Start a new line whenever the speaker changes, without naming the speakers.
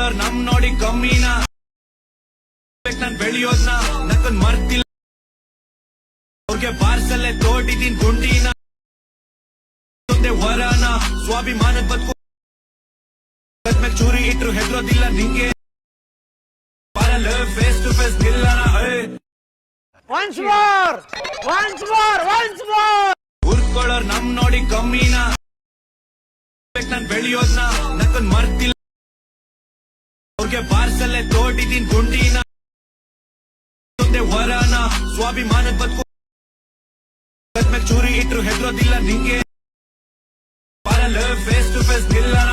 ಉರ್ಕೊಳ್ಳೋರ್ ನಮ್ ನೋಡಿ ಕಮ್ಮಿನ ನಾನ್ ಬೆಳೆಯೋದ್ನ ನಕ್ಕನ್ ಮರ್ತಿಲ್ಲ ಅವ್ರಿಗೆ ಬಾರ್ಸಲ್ಲೇ ತೋಟಿದೀನ್ ಗುಂಡಿನ ವರನ ಸ್ವಾಭಿಮಾನದ ಬದುಕು ಚೂರಿ ಇಟ್ರು ಹೆದ್ರೋದಿಲ್ಲ ನಿಂಗೆ ಬರಲ್ಲ ಫೇಸ್ ಟು ಫೇಸ್ ನಿಲ್ಲಣ ಉರ್ಕೊಳ್ಳೋರ್ ನಮ್ ನೋಡಿ ಕಮ್ಮಿನ ನಾನ್ ಬೆಳೆಯೋದ್ನ ನಕ್ಕನ್ ಮರ್ತಿಲ್ಲ ಅವ್ರಿಗೆ ಬಾರ್ಸಲ್ಲೇ ತೋಟಿದೀನ್ ಗುಂಡಿನ ವರನ ಸ್ವಾಭಿಮಾನದ ಬದುಕು ಚೂರಿ ಇಟ್ರು ಹೆದ್ರೋದಿಲ್ಲ ನಿಂಗೆ ಬರಲ್ಲ ಫೇಸ್ ಟು ಫೇಸ್ ನಿಲ್ಲಣ